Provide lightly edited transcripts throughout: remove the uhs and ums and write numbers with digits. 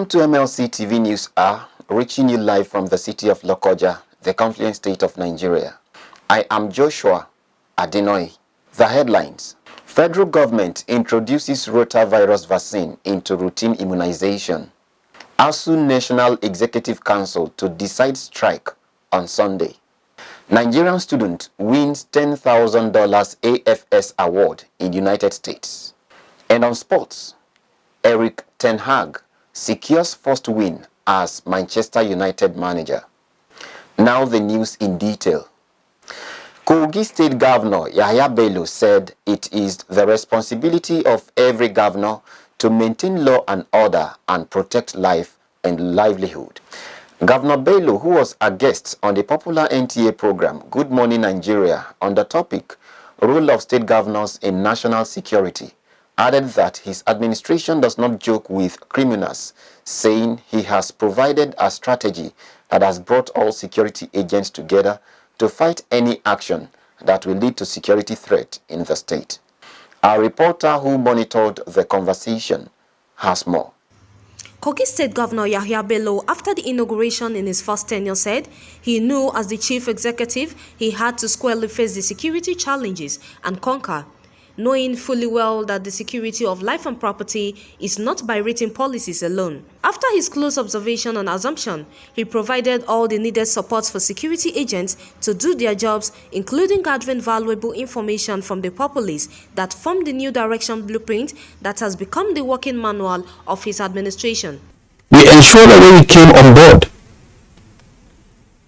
Welcome to MLC TV News Hour, reaching you live from the city of Lokoja, the confluent state of Nigeria. I am Joshua Adinoy. The headlines: Federal government introduces rotavirus vaccine into routine immunization. ASUU National Executive Council to decide strike on Sunday. Nigerian student wins $10,000 AFS award in United States. And on sports, ERIK secures first win as Manchester United manager. Now the news in detail. KOGI State Governor BELLO said it is the responsibility of every governor to maintain law and order and protect life and livelihood. Governor BELLO, who was a guest on the popular NTA program Good Morning Nigeria on the topic Role of State Governors in National Security, added that his administration does not joke with criminals, saying he has provided a strategy that has brought all security agents together to fight any action that will lead to security threat in the state. Our reporter who monitored the conversation has more. KOGI State Governor BELLO, after the inauguration in his first tenure, said he knew as the chief executive he had to squarely face the security challenges and conquer, knowing fully well that the security of life and property is not by written policies alone. After his close observation and assumption, he provided all the needed support for security agents to do their jobs, including gathering valuable information from the populace that form the new direction blueprint that has become the working manual of his administration. We ensured that when we came on board,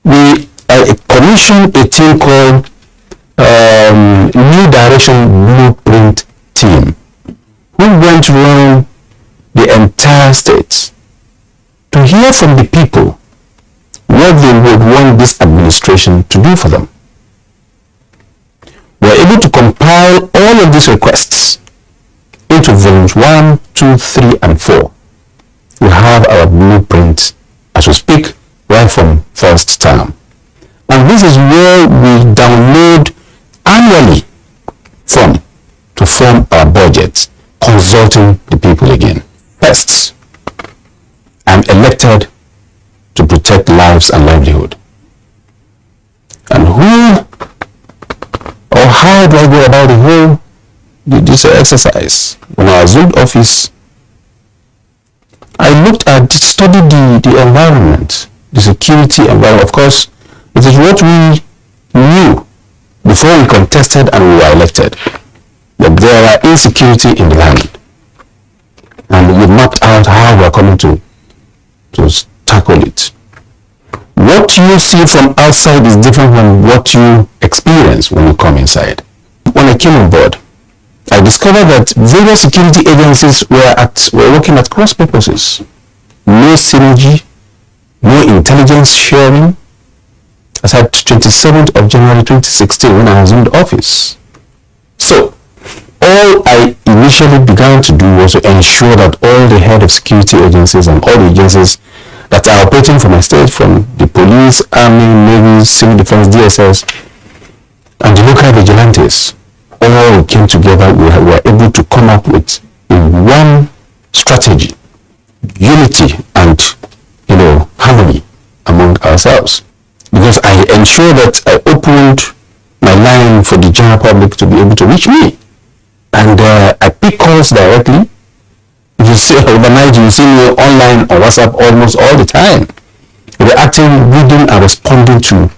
we commissioned a team called New Direction Blueprint Team, who went around the entire state to hear from the people what they would want this administration to do for them. We were able to compile all of these requests into volumes 1, 2, 3, and 4. We have our blueprint as we speak right from first term. And this is where we download annually to form our budget, consulting the people again. First, I'm elected to protect lives and livelihood. And who or how do I go about the whole this exercise? When I assumed office, I studied the environment, the security environment. Of course, it is what we knew before we contested and we were elected, that there are insecurity in the land, and we mapped out how we are coming to tackle it. What you see from outside is different from what you experience when you come inside. When I came on board, I discovered that various security agencies were working at cross purposes. No synergy, no intelligence sharing. As at 27th of January 2016 when I assumed office. So, all I initially began to do was to ensure that all the head of security agencies and all the agencies that are operating for my state, from the police, army, navy, civil defense, DSS, and the local vigilantes, all came together. We were able to come up with one strategy, unity and harmony among ourselves. Because I ensured that I opened my line for the general public to be able to reach me. And I pick calls directly. If you see overnight, you see me online on WhatsApp almost all the time, reacting, reading, and responding to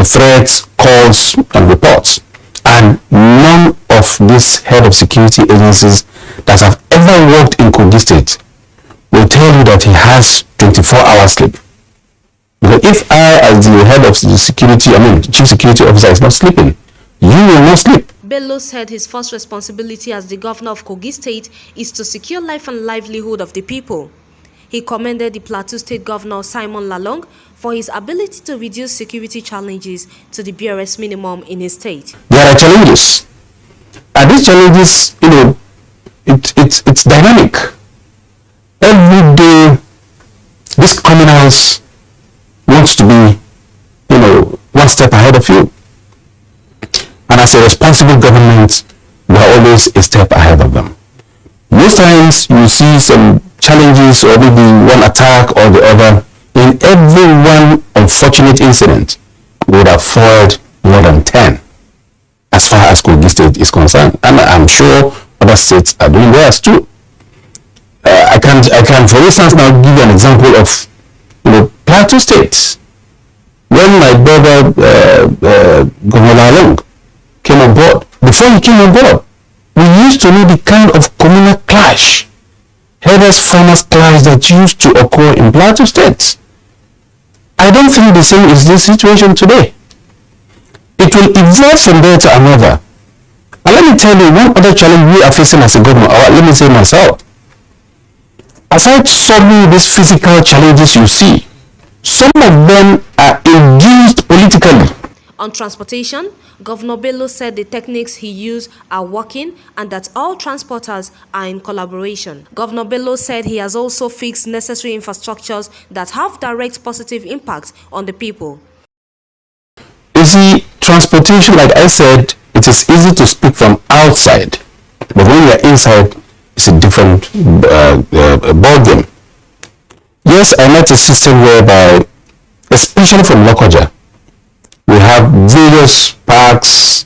threats, calls, and reports. And none of these head of security agencies that have ever worked in KOGI State will tell you that he has 24-hour sleep. Because if I, as the head of the security, chief security officer, is not sleeping, you will not sleep. BELLO said his first responsibility as the governor of KOGI State is to secure life and livelihood of the people. He commended the Plateau State Governor Simon Lalong for his ability to reduce security challenges to the barest minimum in his state. There are challenges, and these challenges, it's dynamic. Every day, these criminals wants to be, one step ahead of you. And as a responsible government, we are always a step ahead of them. Most times you see some challenges or maybe one attack or the other, in every one unfortunate incident, we would have foiled more than 10 as far as KOGI State is concerned. And I'm sure other states are doing theirs too. I can, for instance, now give you an example of, Plateau State. When my brother, Governor Long, came on board, before he came on board, we used to know the kind of communal clash, herders-farmers clash that used to occur in Plateau State. I don't think the same is this situation today. It will evolve from there to another. And let me tell you, one other challenge we are facing as a government, or let me say myself, aside solving these physical challenges you see, some of them are induced politically. On transportation, Governor Bello said the techniques he used are working and that all transporters are in collaboration. Governor Bello said he has also fixed necessary infrastructures that have direct positive impacts on the people. You see, transportation, like I said, it is easy to speak from outside, but when you're inside, it's a different ballgame. Yes, I met a system whereby, especially from Lokoja, we have various parks,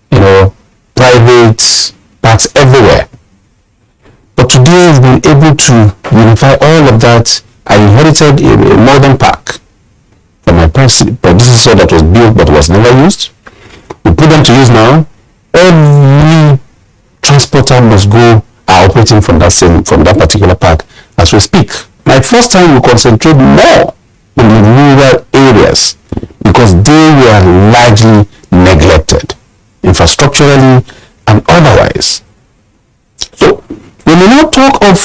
private parks everywhere. But today we've been able to unify all of that. I inherited a modern park from my predecessor that was built but was never used. We put them to use now. Every transporter must go operating from that particular park as we speak. My first time we concentrate more in the rural areas because they were largely neglected, infrastructurally and otherwise. So when we now talk of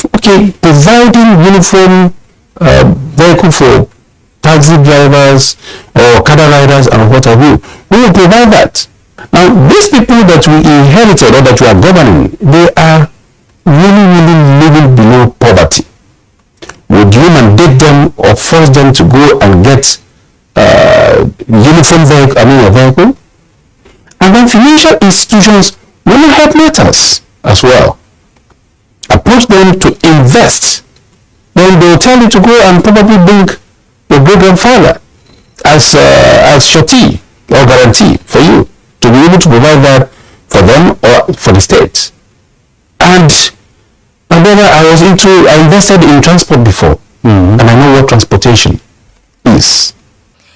providing uniform vehicle for taxi drivers or car riders and what have you, we will provide that. Now these people that we inherited or that we are governing, they are really living below poverty. Would you mandate them or force them to go and get uniform vehicle? And then financial institutions will help matters as well. Approach them to invest. Then they will tell you to go and probably bring your great-grandfather as surety or guarantee for you to be able to provide that for them or for the state. And my brother, I invested in transport before, and I know what transportation is.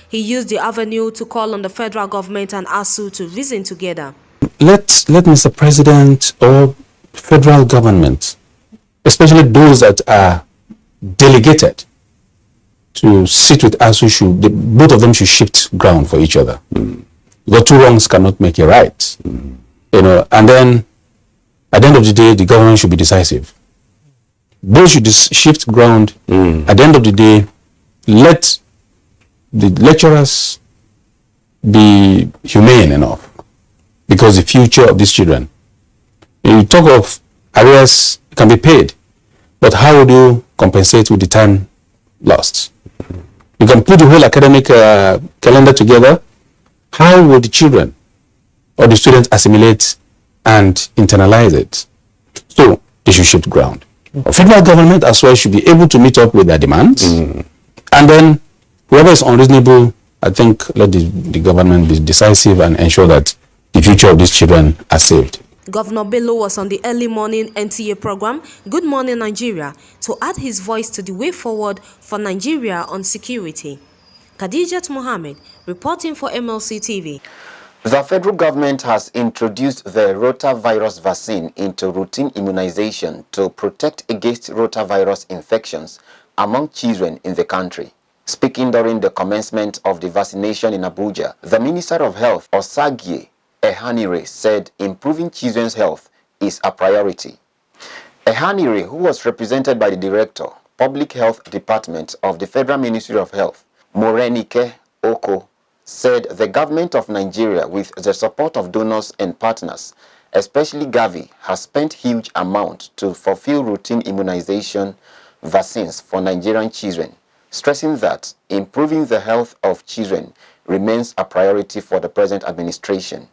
He used the avenue to call on the federal government and ASUU to reason together. Let Mr. President or federal government, especially those that are delegated to sit with ASUU, both of them should shift ground for each other. Because two wrongs cannot make a right. And then at the end of the day, the government should be decisive. Both should shift ground. At the end of the day, let the lecturers be humane enough, because the future of these children, when you talk of arrears can be paid, but how would you compensate with the time lost? You can put the whole academic calendar together. How would the children or the students assimilate and internalize it? So they should shift ground. Federal government as well should be able to meet up with their demands, and then whoever is unreasonable, I think let the government be decisive and ensure that the future of these children are saved. Governor Bello was on the early morning NTA program, Good Morning Nigeria, to add his voice to the way forward for Nigeria on security. Khadijat Mohammed, reporting for MLC TV. The federal government has introduced the rotavirus vaccine into routine immunization to protect against rotavirus infections among children in the country. Speaking during the commencement of the vaccination in Abuja, the Minister of Health, Osagie Ehanire, said improving children's health is a priority. Ehanire, who was represented by the Director, Public Health Department of the Federal Ministry of Health, Morenike Oko, said the government of Nigeria, with the support of donors and partners, especially Gavi, has spent huge amounts to fulfill routine immunization vaccines for Nigerian children, stressing that improving the health of children remains a priority for the present administration.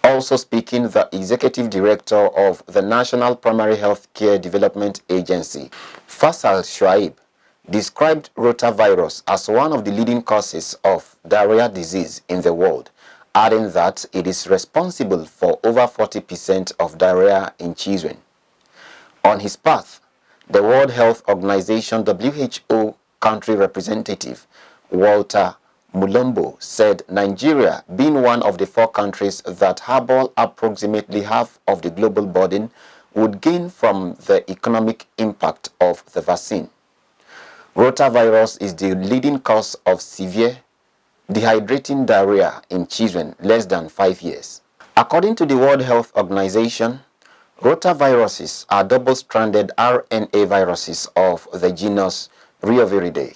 Also speaking, the executive director of the National Primary Health Care Development Agency, Faisal Shuaib, described rotavirus as one of the leading causes of diarrhea disease in the world, adding that it is responsible for over 40% of diarrhea in children. On his path, the World Health Organization WHO country representative Walter Mulombo said Nigeria, being one of the 4 countries that harbor approximately half of the global burden, would gain from the economic impact of the vaccine. Rotavirus is the leading cause of severe dehydrating diarrhea in children less than 5 years. According to the World Health Organization, rotaviruses are double-stranded RNA viruses of the genus Reoviridae.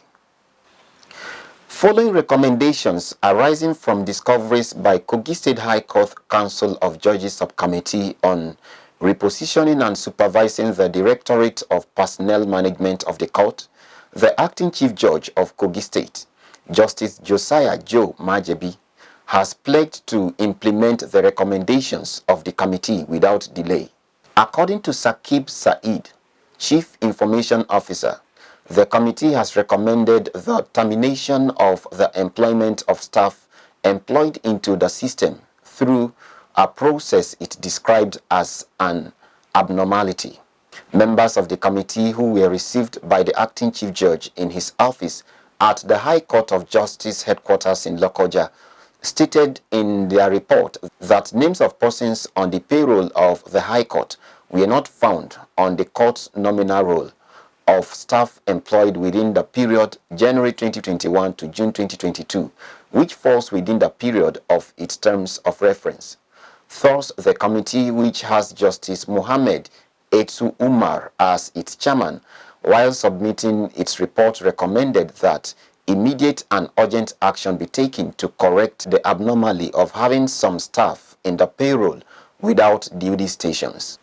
Following recommendations arising from discoveries by KOGI State High Court Council of Judges Subcommittee on Repositioning and Supervising the Directorate of Personnel Management of the Court, the Acting Chief Judge of KOGI State, Justice Josiah Joe Majebi, has pledged to implement the recommendations of the committee without delay. According to Sakib Said, Chief Information Officer, the committee has recommended the termination of the employment of staff employed into the system through a process it described as an abnormality. Members of the committee who were received by the acting chief judge in his office at the High Court of Justice headquarters in Lokoja stated in their report that names of persons on the payroll of the High Court were not found on the court's nominal roll of staff employed within the period January 2021 to June 2022, which falls within the period of its terms of reference. Thus, the committee, which has Justice Mohammed Etsu Umar as its chairman, while submitting its report, recommended that immediate and urgent action be taken to correct the abnormality of having some staff in the payroll without duty stations.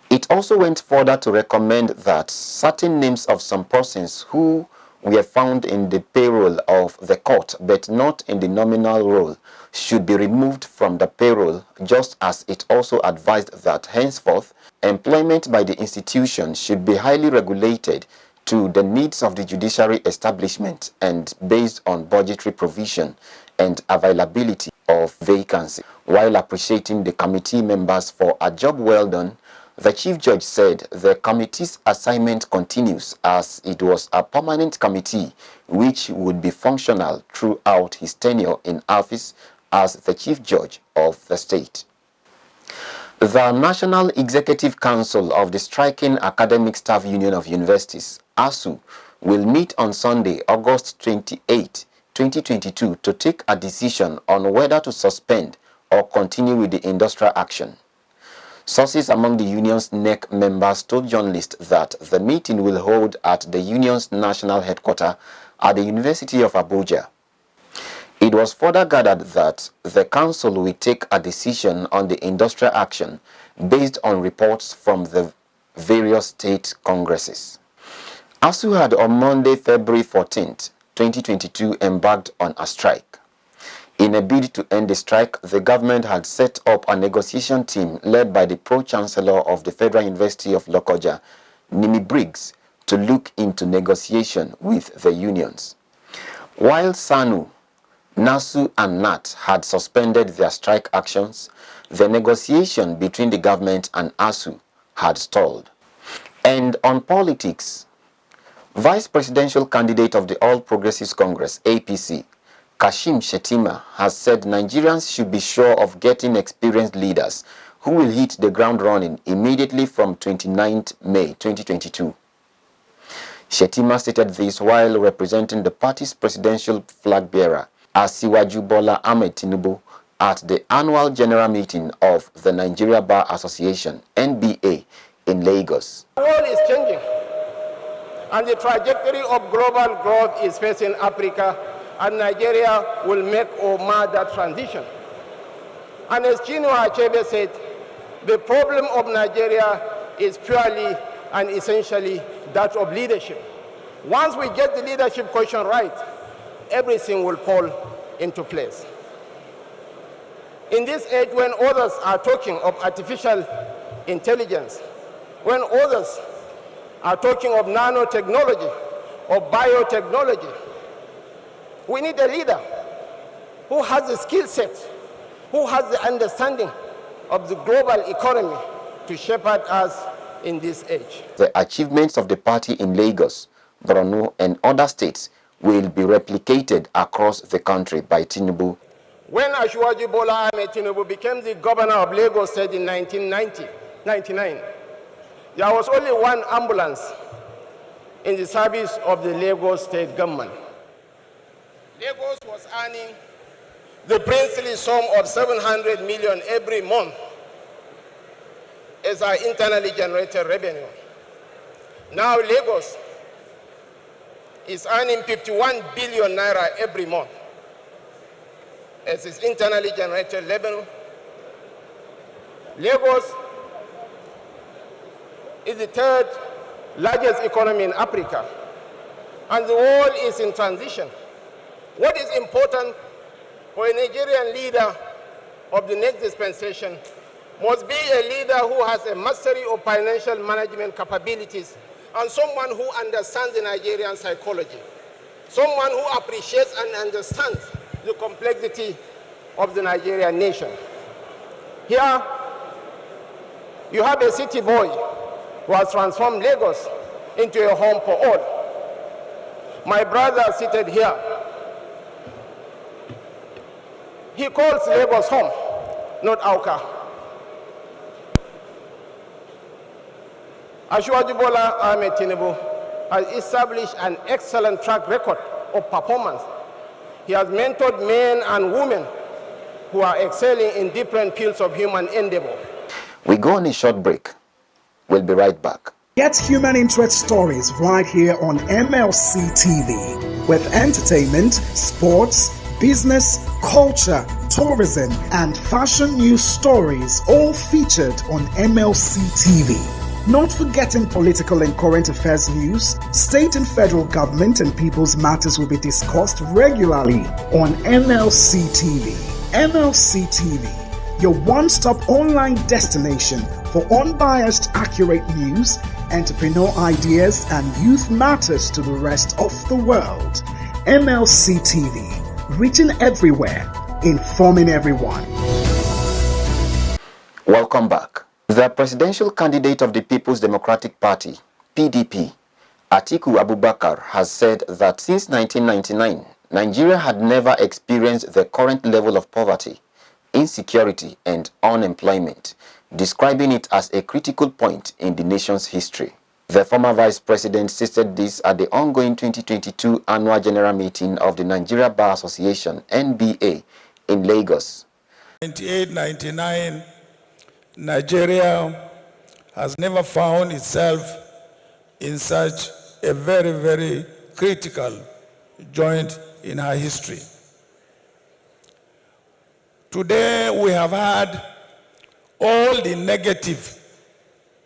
It also went further to recommend that certain names of some persons who were found in the payroll of the court but not in the nominal roll should be removed from the payroll, just as it also advised that henceforth employment by the institution should be highly regulated to the needs of the judiciary establishment and based on budgetary provision and availability of vacancy. While appreciating the committee members for a job well done, the Chief Judge said the committee's assignment continues as it was a permanent committee which would be functional throughout his tenure in office as the Chief Judge of the state. The National Executive Council of the Striking Academic Staff Union of Universities, ASUU, will meet on Sunday, August 28, 2022 to take a decision on whether to suspend or continue with the industrial action. Sources among the union's NEC members told journalists that the meeting will hold at the union's national headquarters at the University of Abuja. It was further gathered that the council will take a decision on the industrial action based on reports from the various state congresses. ASUU had on Monday, February 14, 2022, embarked on a strike. In a bid to end the strike, the government had set up a negotiation team led by the Pro-Chancellor of the Federal University of Lokoja, Nimi Briggs, to look into negotiation with the unions. While SANU, NASU and NAT had suspended their strike actions, the negotiation between the government and ASUU had stalled. And on politics, Vice Presidential candidate of the All Progressives Congress, APC, Kashim Shettima, has said Nigerians should be sure of getting experienced leaders who will hit the ground running immediately from 29th May 2022. Shettima stated this while representing the party's presidential flag bearer, Asiwaju Bola Ahmed Tinubu, at the annual general meeting of the Nigeria Bar Association, NBA, in Lagos. The world is changing, and the trajectory of global growth is facing Africa, and Nigeria will make or mar that transition. And as Chinua Achebe said, the problem of Nigeria is purely and essentially that of leadership. Once we get the leadership question right, everything will fall into place. In this age when others are talking of artificial intelligence, when others are talking of nanotechnology or biotechnology, we need a leader who has the skill set, who has the understanding of the global economy to shepherd us in this age. The achievements of the party in Lagos, Borno, and other states will be replicated across the country by Tinubu. When Asiwaju Bola Ahmed Tinubu became the governor of Lagos State in 1999, there was only one ambulance in the service of the Lagos State government. Lagos was earning the princely sum of 700 million every month as our internally generated revenue. Now Lagos is earning 51 billion naira every month as its internally generated revenue. Lagos is the third largest economy in Africa, and the world is in transition. What is important for a Nigerian leader of the next dispensation must be a leader who has a mastery of financial management capabilities and someone who understands the Nigerian psychology, someone who appreciates and understands the complexity of the Nigerian nation. Here, you have a city boy who has transformed Lagos into a home for all. My brother seated here, he calls Lagos home, not Auka. Asiwaju Bola Ahmed Tinubu has established an excellent track record of performance. He has mentored men and women who are excelling in different fields of human endeavor. We go on a short break. We'll be right back. Get human interest stories right here on MLC TV with entertainment, sports, business, culture, tourism, and fashion news stories all featured on MLC TV. Not forgetting political and current affairs news, state and federal government and people's matters will be discussed regularly on MLC TV. MLC TV, your one-stop online destination for unbiased, accurate news, entrepreneur ideas, and youth matters to the rest of the world. MLC TV, reaching everywhere, informing everyone. Welcome back. The presidential candidate of the People's Democratic Party, PDP, Atiku Abubakar, has said that since 1999, Nigeria had never experienced the current level of poverty, insecurity, and unemployment, describing it as a critical point in the nation's history. The former vice president stated this at the ongoing 2022 annual general meeting of the Nigeria Bar Association, NBA, in Lagos. 1998-99, Nigeria has never found itself in such a very, very critical joint in our history. Today we have had all the negative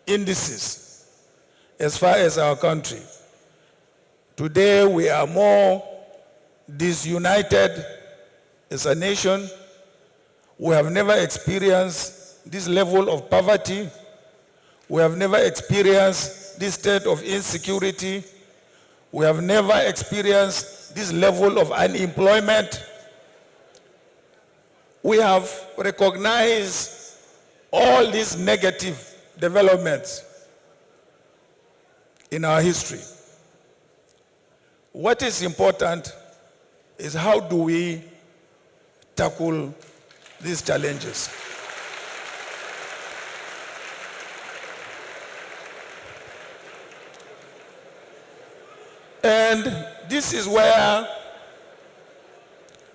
indices as far as our country. Today we are more disunited as a nation. We have never experienced this level of poverty. We have never experienced this state of insecurity. We have never experienced this level of unemployment. We have recognized all these negative developments in our history. What is important is how do we tackle these challenges. And this is where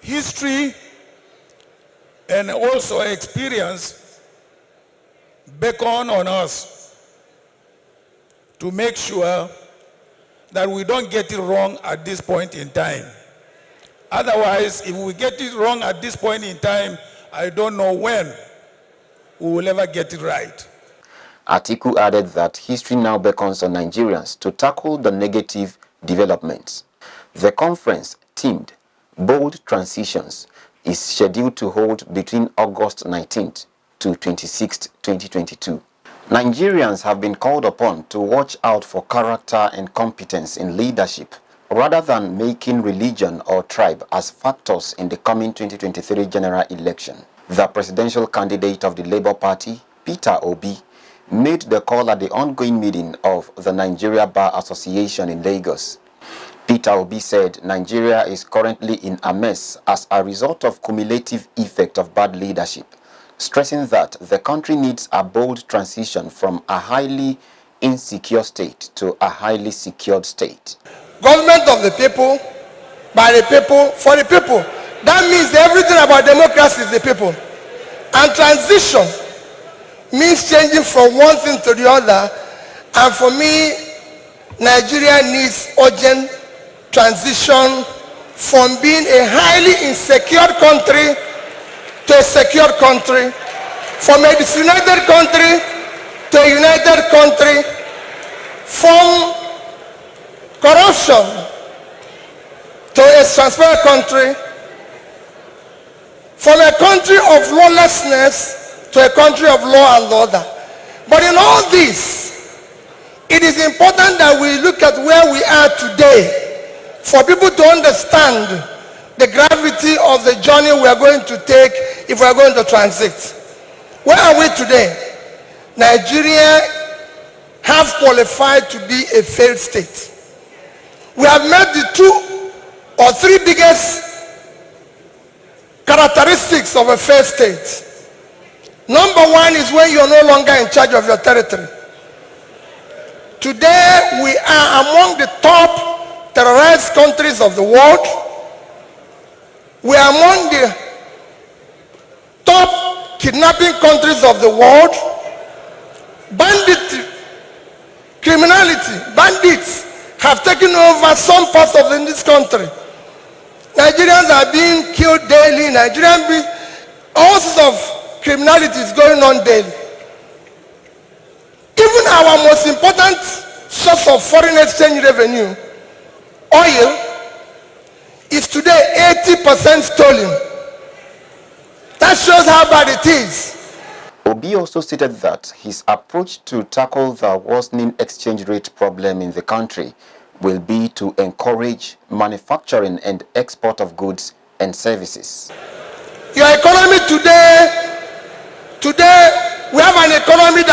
history and also experience beckon on us to make sure that we don't get it wrong at this point in time. Otherwise, if we get it wrong at this point in time, I don't know when we will ever get it right. Atiku added that history now beckons on Nigerians to tackle the negative developments. The conference themed Bold Transitions is scheduled to hold between August 19th to 26th, 2022. Nigerians have been called upon to watch out for character and competence in leadership rather than making religion or tribe as factors in the coming 2023 general election. The presidential candidate of the Labour Party, Peter Obi, made the call at the ongoing meeting of the Nigeria Bar Association in Lagos. Peter Obi said Nigeria is currently in a mess as a result of cumulative effect of bad leadership, stressing that the country needs a bold transition from a highly insecure state to a highly secured state. Government of the people, by the people, for the people. That means everything about democracy is the people. And transition means changing from one thing to the other. And for me, Nigeria needs urgent transition from being a highly insecure country to a secure country, from a disunited country to a united country, from corruption to a transparent country, from a country of lawlessness to a country of law and order. But in all this, it is important that we look at where we are today for people to understand the gravity of the journey we are going to take if we are going to transit. Where are we today? Nigeria have qualified to be a failed state. We have met the 2 or 3 biggest characteristics of a failed state. Number 1 is when you are no longer in charge of your territory. Today we are among the top terrorized countries of the world. We are among the top kidnapping countries of the world. Banditry, criminality, bandits have taken over some parts of this country. Nigerians are being killed daily. All sorts of criminality is going on daily. Even our most important source of foreign exchange revenue, oil, is today 80% stolen. That shows how bad it is. Obi also stated that his approach to tackle the worsening exchange rate problem in the country will be to encourage manufacturing and export of goods and services. Your economy today we have an economy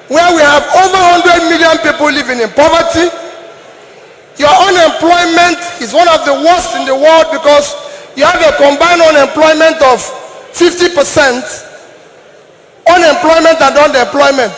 where we have over 100 million people living in poverty. Your unemployment is one of the worst in the world because you have a combined unemployment of 50%, unemployment and underemployment.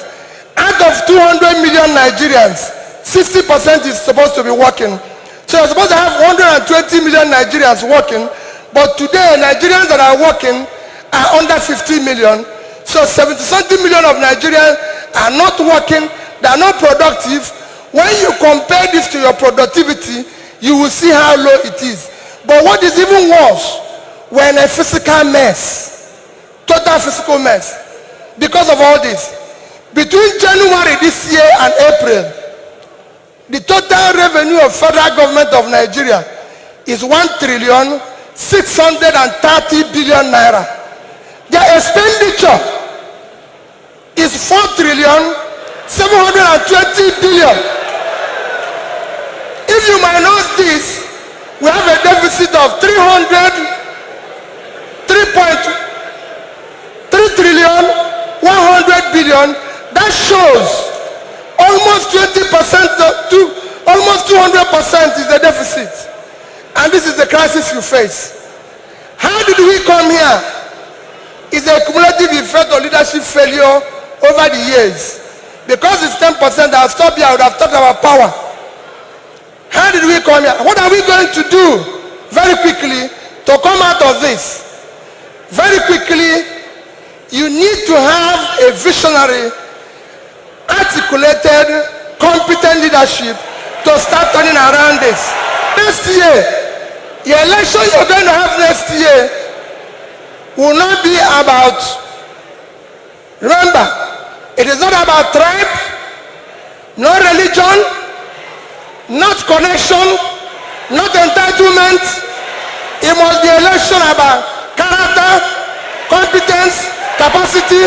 Out of 200 million Nigerians, 60% is supposed to be working. So you're supposed to have 120 million Nigerians working, but today Nigerians that are working are under 50 million. So 70-something million of Nigerians are not working, they are not productive. When you compare this to your productivity, you will see how low it is. But what is even worse, we're in a physical mess, total physical mess. Because of all this, between January this year and April, the total revenue of federal government of Nigeria is 1,630 billion naira. Their expenditure is 4,720 billion. If you minus this, we have a deficit of 3 trillion 100 billion. That shows almost 20% to almost 200% is the deficit. And this is the crisis you face. How did we come here? It's a cumulative effect of leadership failure over the years. Because it's 10%, I'll stop here. I would have talked about power. How did we come here? What are we going to do very quickly to come out of this? Very quickly, you need to have a visionary, articulated, competent leadership to start turning around this. Next year, the election you're going to have next year will not be about, remember, it is not about tribe, no religion, not connection, not entitlement. It must be election about our character, competence, capacity,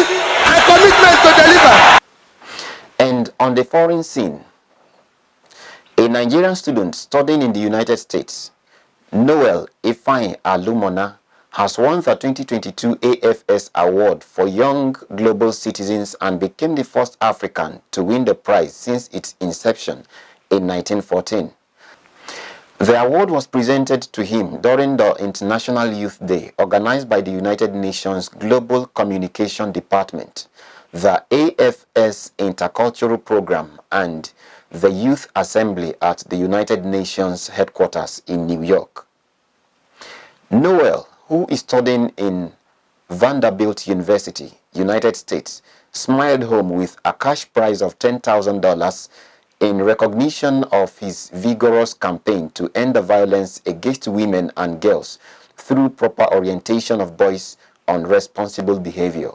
and commitment to deliver. And on the foreign scene, a Nigerian student studying in the United States, Noel Ifeanyi Alumona, has won the 2022 AFS Award for Young Global Citizens and became the first African to win the prize since its inception in 1914. The award was presented to him during the International Youth Day organized by the United Nations Global Communication Department, the AFS Intercultural Program, and the Youth Assembly at the United Nations headquarters in New York. Noel, who is studying in Vanderbilt University, United States, smiled home with a cash prize of $10,000 in recognition of his vigorous campaign to end the violence against women and girls through proper orientation of boys on responsible behavior.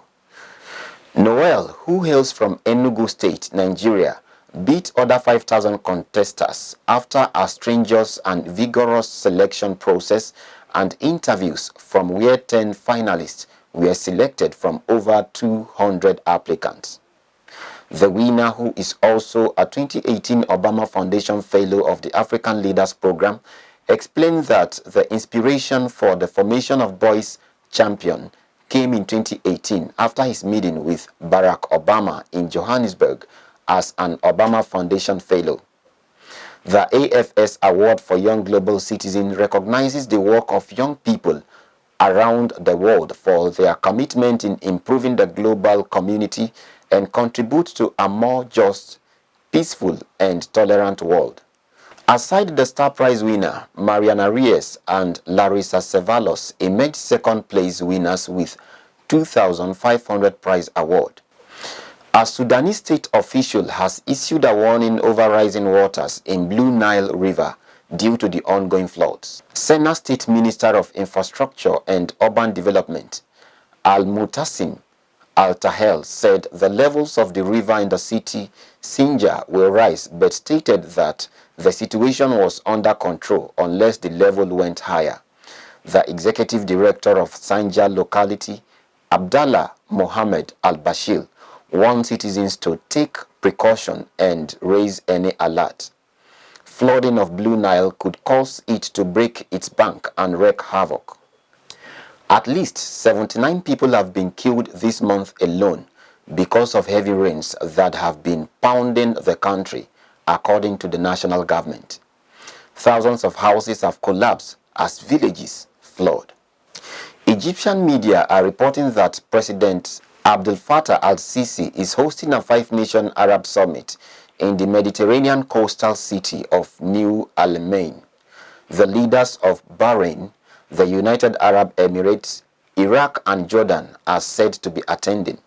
Noel, who hails from Enugu State, Nigeria, beat other 5,000 contestants after a strenuous and vigorous selection process and interviews from where 10 finalists were selected from over 200 applicants. The winner, who is also a 2018 Obama Foundation Fellow of the African Leaders Program, explained that the inspiration for the formation of Boys Champion came in 2018 after his meeting with Barack Obama in Johannesburg as an Obama Foundation Fellow. The AFS Award for Young Global Citizens recognizes the work of young people around the world for their commitment in improving the global community and contribute to a more just, peaceful, and tolerant world. Aside the star prize winner, Mariana Reyes and Larissa Cevallos emerged second place winners with 2,500 prize award. A Sudanese state official has issued a warning over rising waters in Blue Nile River due to the ongoing floods. Sena State Minister of Infrastructure and Urban Development, Al-Mutassim Al-Tahel, said the levels of the river in the city Sinjar will rise, but stated that the situation was under control unless the level went higher. The executive director of Sinjar locality, Abdallah Mohammed Al-Bashir, warned citizens to take precaution and raise any alert. Flooding of Blue Nile could cause it to break its bank and wreak havoc. At least 79 people have been killed this month alone because of heavy rains that have been pounding the country, according to the national government. Thousands of houses have collapsed as villages flood. Egyptian media are reporting that President Abdel Fattah al-Sisi is hosting a five-nation Arab summit in the Mediterranean coastal city of New Al-Ain. The leaders of Bahrain, the United Arab Emirates, Iraq, and Jordan are said to be attending.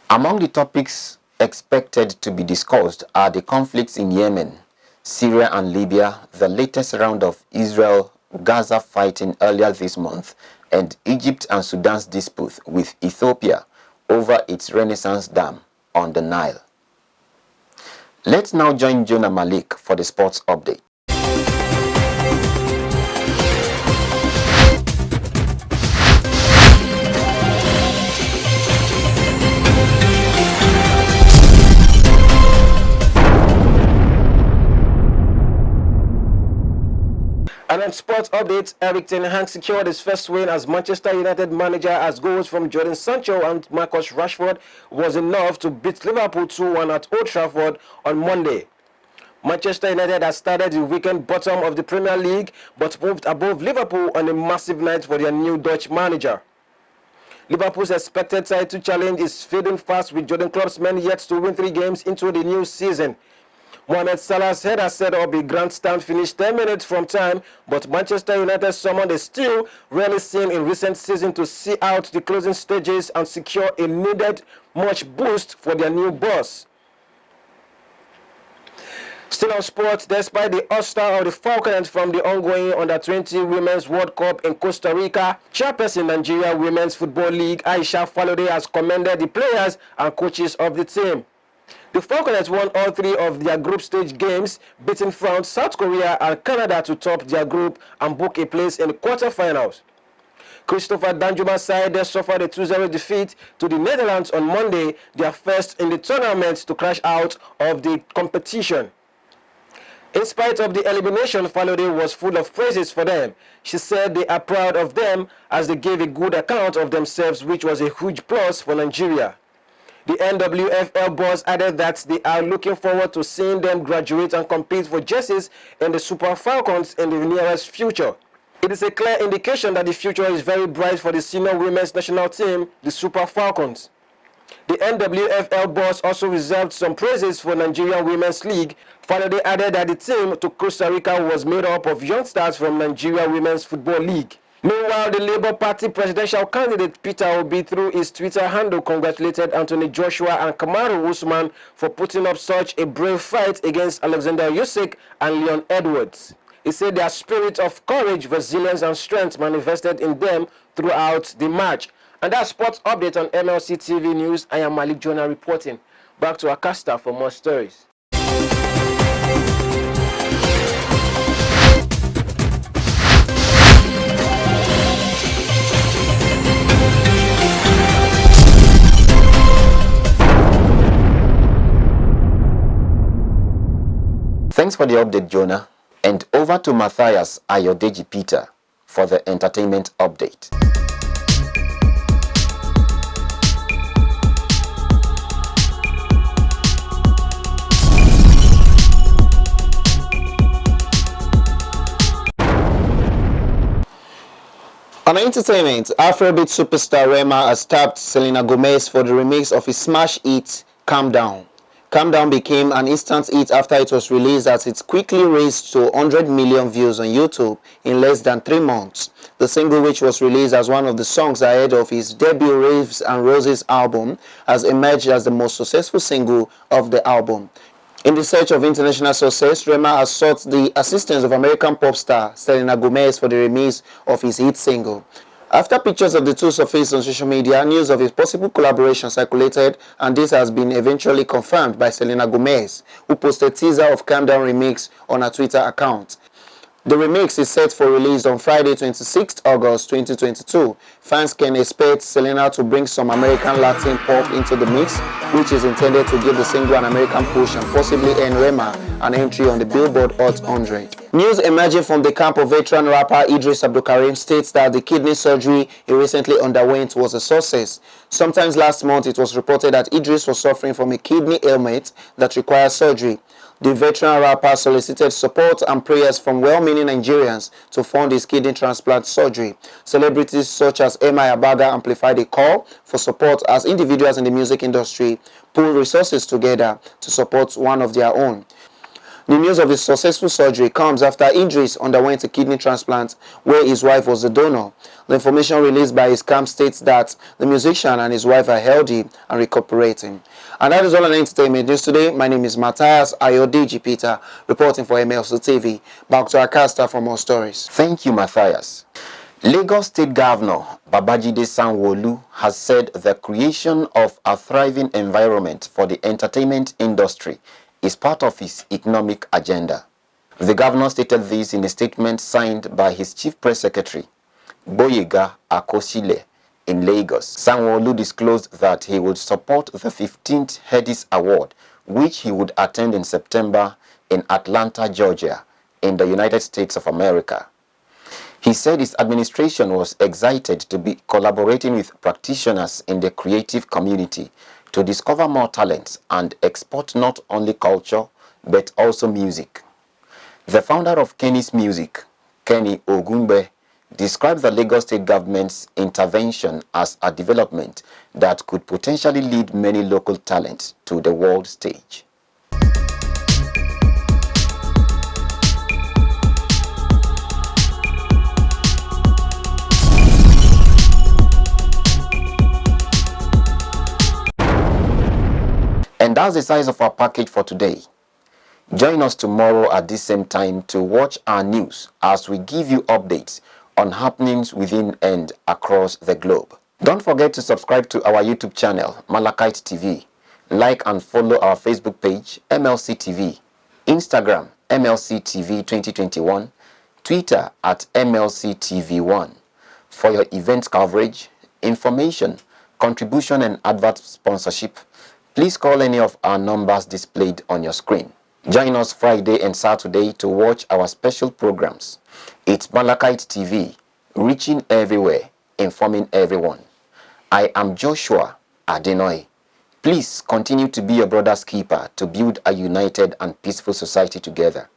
Among the topics expected to be discussed are the conflicts in Yemen, Syria, and Libya, the latest round of Israel-Gaza fighting earlier this month, and Egypt and Sudan's dispute with Ethiopia over its Renaissance Dam on the Nile. Let's now join Jonah Malik for the sports update. And on sports updates, ERIK secured his first win as Manchester United manager as goals from Jadon Sancho and Marcus Rashford was enough to beat Liverpool 2-1 at Old Trafford on Monday. Manchester United has started the weekend bottom of the Premier League but moved above Liverpool on a massive night for their new Dutch manager. Liverpool's expected title challenge is fading fast with Jurgen Klopp's men yet to win 3 games into the new season. Mohamed Salah's header set up a grandstand finish 10 minutes from time, but Manchester United summoned a still rarely seen in recent season to see out the closing stages and secure a needed much boost for their new boss. Still on sports, despite the all-star of the Falcons from the ongoing Under-20 Women's World Cup in Costa Rica, chairperson Nigeria Women's Football League Aisha Falode has commended the players and coaches of the team. The Falcons won all 3 of their group stage games, beating France, South Korea, and Canada to top their group and book a place in the quarterfinals. Christopher Danjuma's side they suffered a 2-0 defeat to the Netherlands on Monday, their first in the tournament to crash out of the competition. In spite of the elimination, Falode was full of praises for them. She said they are proud of them as they gave a good account of themselves, which was a huge plus for Nigeria. The NWFL boss added that they are looking forward to seeing them graduate and compete for jerseys in the Super Falcons in the nearest future. It is a clear indication that the future is very bright for the senior women's national team, the Super Falcons. The NWFL boss also reserved some praises for Nigerian Women's League. Finally added that the team to Costa Rica was made up of youngsters from Nigeria Women's Football League. Meanwhile, the Labour Party presidential candidate Peter Obi through his Twitter handle congratulated Anthony Joshua and Kamaru Usman for putting up such a brave fight against Alexander Usyk and Leon Edwards. He said their spirit of courage, resilience and strength manifested in them throughout the match. And that's sports update on MLC TV News. I am Malik Jonah reporting. Back to Akasta for more stories. Thanks for the update, Jonah. And over to Matthias Ayodeji Peter for the entertainment update. On entertainment, Afrobeat superstar Rema has tapped Selena Gomez for the remix of his smash hit, Calm Down. Calm Down became an instant hit after it was released as it quickly raised to 100 million views on YouTube in less than 3 months. The single, which was released as one of the songs ahead of his debut Raves and Roses album, has emerged as the most successful single of the album. In the search of international success, Rema has sought the assistance of American pop star Selena Gomez for the remix of his hit single. After pictures of the two surfaced on social media, news of his possible collaboration circulated, and this has been eventually confirmed by Selena Gomez, who posted a teaser of Calm Down remix on her Twitter account. The remix is set for release on Friday, 26th August 2022. Fans can expect Selena to bring some American Latin pop into the mix, which is intended to give the single an American push and possibly earn Rema an entry on the Billboard Hot 100. News emerging from the camp of veteran rapper Idris Abdulkarim states that the kidney surgery he recently underwent was a success. Sometimes last month, it was reported that Idris was suffering from a kidney ailment that requires surgery. The veteran rapper solicited support and prayers from well-meaning Nigerians to fund his kidney transplant surgery. Celebrities such as M.I. Abaga amplified a call for support as individuals in the music industry pool resources together to support one of their own. The news of his successful surgery comes after Idris underwent a kidney transplant where his wife was the donor. The information released by his camp states that the musician and his wife are healthy and recuperating. And that is all on entertainment news today. My name is Matthias Ayodeji Peter, reporting for MLC TV. Back to Akasta for more stories. Thank you, Matthias. Lagos State Governor Babajide Sanwo-Olu has said the creation of a thriving environment for the entertainment industry is part of his economic agenda. The governor stated this in a statement signed by his chief press secretary, Boyega Akosile, in Lagos. Sanwo-Olu disclosed that he would support the 15th Hedis Award, which he would attend in September in Atlanta, Georgia, in the United States of America. He said his administration was excited to be collaborating with practitioners in the creative community to discover more talents and export not only culture but also music. The founder of Kenny's Music, Kenny Ogumbe, described the Lagos State government's intervention as a development that could potentially lead many local talents to the world stage. And that's the size of our package for today. Join us tomorrow at this same time to watch our news as we give you updates on happenings within and across the globe. Don't forget to subscribe to our YouTube channel, Malachite TV. Like and follow our Facebook page, MLC TV. Instagram, MLC TV 2021. Twitter at MLC TV1. For your event coverage, information, contribution and advert sponsorship, please call any of our numbers displayed on your screen. Join us Friday and Saturday to watch our special programs. It's Malachite TV, reaching everywhere, informing everyone. I am Joshua Adenoy. Please continue to be your brother's keeper to build a united and peaceful society together.